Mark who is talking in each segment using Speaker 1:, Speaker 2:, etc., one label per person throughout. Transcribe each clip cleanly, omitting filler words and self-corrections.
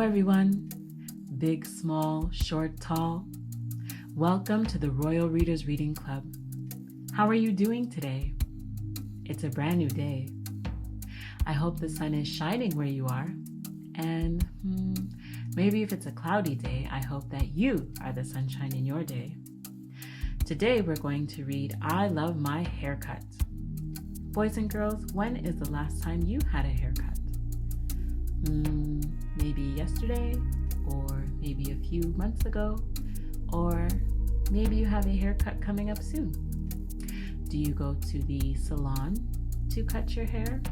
Speaker 1: everyone. Big, small, short, tall. Welcome to the Royal Readers Reading Club. How are you doing today? It's a brand new day. I hope the sun is shining where you are. And maybe if it's a cloudy day, I hope that you are the sunshine in your day. Today we're going to read I Love My Haircut. Boys and girls, when is the last time you had a haircut? Maybe yesterday, or maybe a few months ago, or maybe you have a haircut coming up soon. Do you go to the salon to cut your hair,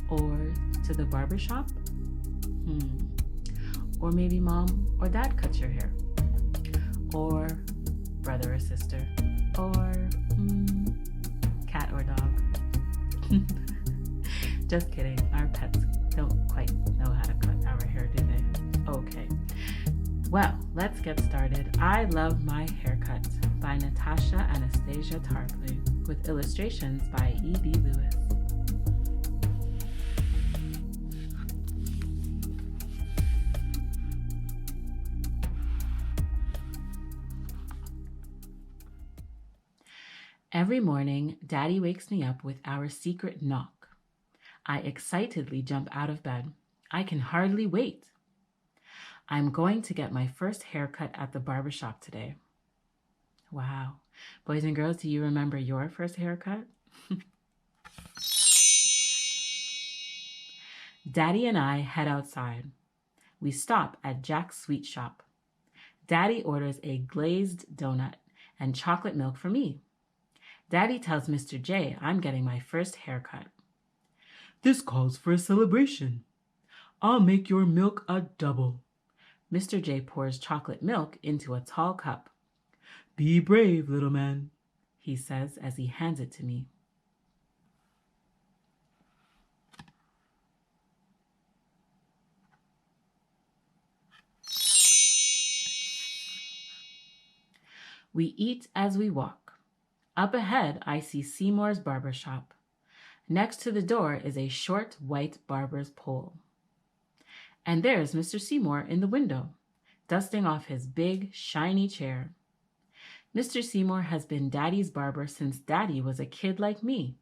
Speaker 1: or to the barber shop? Or maybe mom or dad cuts your hair, or brother or sister, or cat or dog. Just kidding, our pets don't quite know how to cut our hair, do they? Okay. Well, let's get started. I Love My Haircut by Natasha Anastasia Tarpley with illustrations by E.B. Lewis. Every morning, Daddy wakes me up with our secret knock. I excitedly jump out of bed. I can hardly wait. I'm going to get my first haircut at the barbershop today. Wow. Boys and girls, do you remember your first haircut? Daddy and I head outside. We stop at Jack's Sweet Shop. Daddy orders a glazed donut and chocolate milk for me. Daddy tells Mr. J I'm getting my first haircut.
Speaker 2: This calls for a celebration. I'll make your milk a double.
Speaker 1: Mr. J pours chocolate milk into a tall cup.
Speaker 2: Be brave, little man,
Speaker 1: he says as he hands it to me. We eat as we walk. Up ahead, I see Seymour's barber shop. Next to the door is a short white barber's pole. And there's Mr. Seymour in the window, dusting off his big, shiny chair. Mr. Seymour has been Daddy's barber since Daddy was a kid like me.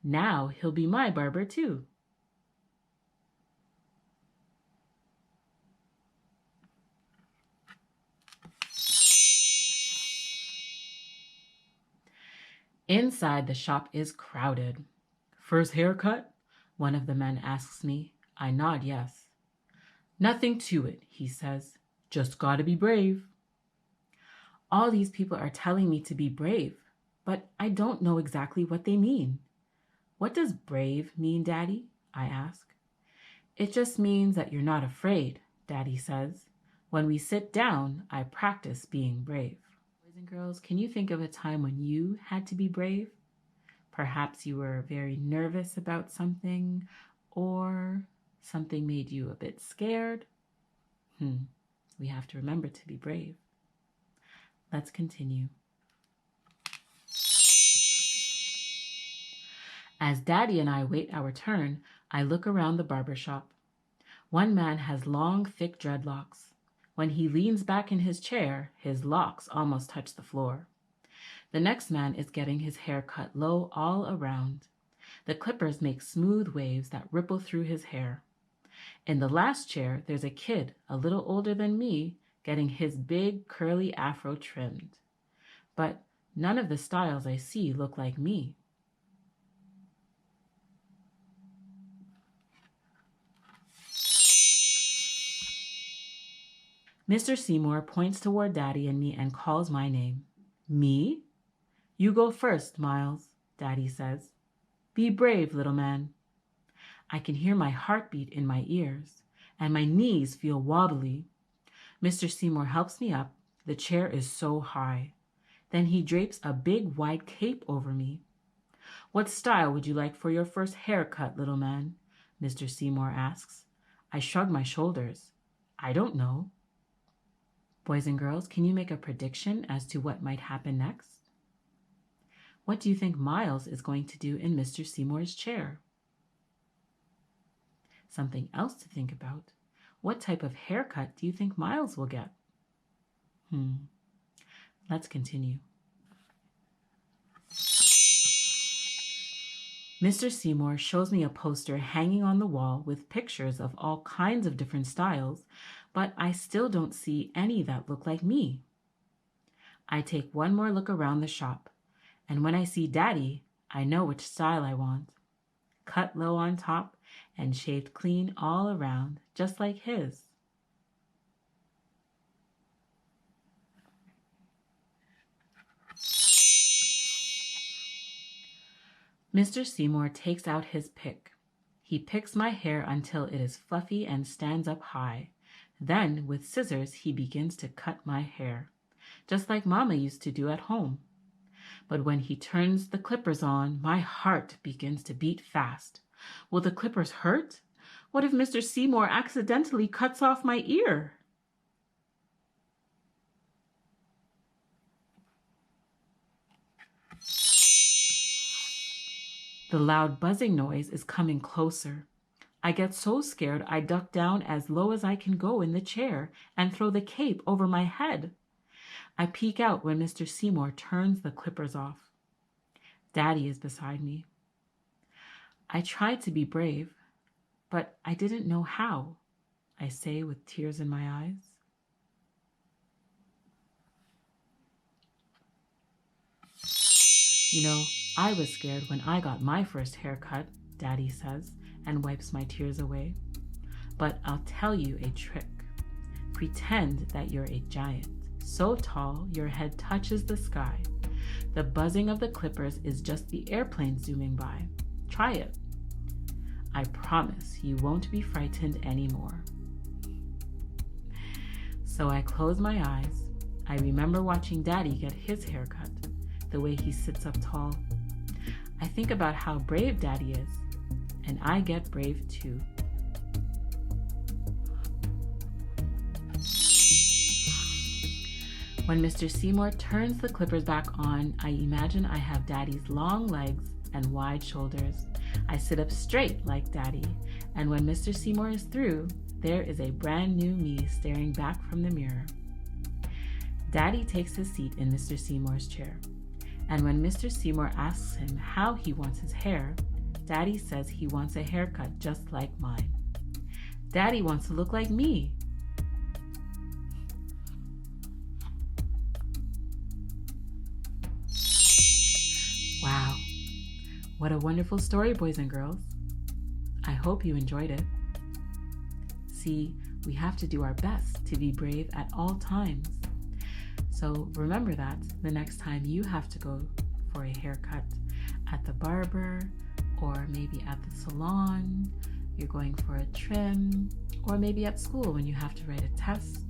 Speaker 1: Now he'll be my barber too. Inside, the shop is crowded.
Speaker 2: First haircut?
Speaker 1: One of the men asks me. I nod yes.
Speaker 2: Nothing to it, he says. Just gotta be brave.
Speaker 1: All these people are telling me to be brave, but I don't know exactly what they mean. What does brave mean, Daddy? I ask. It just means that you're not afraid, Daddy says. When we sit down, I practice being brave. Boys and girls, can you think of a time when you had to be brave? Perhaps you were very nervous about something, or something made you a bit scared. We have to remember to be brave. Let's continue. As Daddy and I wait our turn, I look around the barber shop. One man has long, thick dreadlocks. When he leans back in his chair, his locks almost touch the floor. The next man is getting his hair cut low all around. The clippers make smooth waves that ripple through his hair. In the last chair, there's a kid, a little older than me, getting his big curly afro trimmed. But none of the styles I see look like me. Mr. Seymour points toward Daddy and me and calls my name. Me? You go first, Miles, Daddy says. Be brave, little man. I can hear my heartbeat in my ears, and my knees feel wobbly. Mr. Seymour helps me up. The chair is so high. Then he drapes a big white cape over me. What style would you like for your first haircut, little man? Mr. Seymour asks. I shrug my shoulders. I don't know. Boys and girls, can you make a prediction as to what might happen next? What do you think Miles is going to do in Mr. Seymour's chair? Something else to think about. What type of haircut do you think Miles will get? Let's continue. Mr. Seymour shows me a poster hanging on the wall with pictures of all kinds of different styles, but I still don't see any that look like me. I take one more look around the shop, and when I see Daddy, I know which style I want. Cut low on top and shaved clean all around, just like his. Mr. Seymour takes out his pick. He picks my hair until it is fluffy and stands up high. Then, with scissors, he begins to cut my hair, just like Mama used to do at home. But when he turns the clippers on, my heart begins to beat fast. Will the clippers hurt? What if Mr. Seymour accidentally cuts off my ear? The loud buzzing noise is coming closer. I get so scared I duck down as low as I can go in the chair and throw the cape over my head. I peek out when Mr. Seymour turns the clippers off. Daddy is beside me. I tried to be brave, but I didn't know how, I say with tears in my eyes. You know, I was scared when I got my first haircut, Daddy says, and wipes my tears away. But I'll tell you a trick. Pretend that you're a giant, so tall your head touches the sky. The buzzing of the clippers is just the airplane zooming by. Try it. I promise you won't be frightened anymore. So I close my eyes. I remember watching Daddy get his haircut, the way he sits up tall. I think about how brave Daddy is, and I get brave too. When Mr. Seymour turns the clippers back on, I imagine I have Daddy's long legs and wide shoulders. I sit up straight like Daddy, and when Mr. Seymour is through, there is a brand new me staring back from the mirror. Daddy takes his seat in Mr. Seymour's chair, and when Mr. Seymour asks him how he wants his hair, Daddy says he wants a haircut just like mine. Daddy wants to look like me. Wow, what a wonderful story, boys and girls. I hope you enjoyed it. See, we have to do our best to be brave at all times. So remember that the next time you have to go for a haircut at the barber, or maybe at the salon, you're going for a trim, or maybe at school when you have to write a test,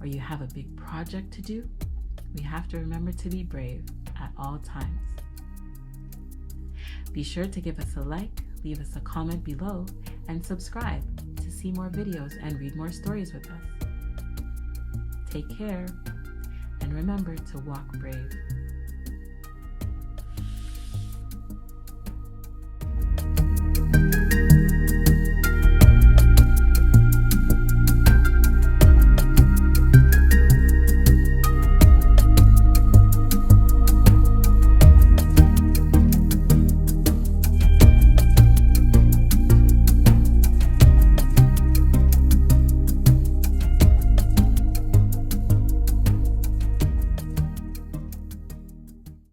Speaker 1: or you have a big project to do, we have to remember to be brave at all times. Be sure to give us a like, leave us a comment below, and subscribe to see more videos and read more stories with us. Take care, and remember to walk brave.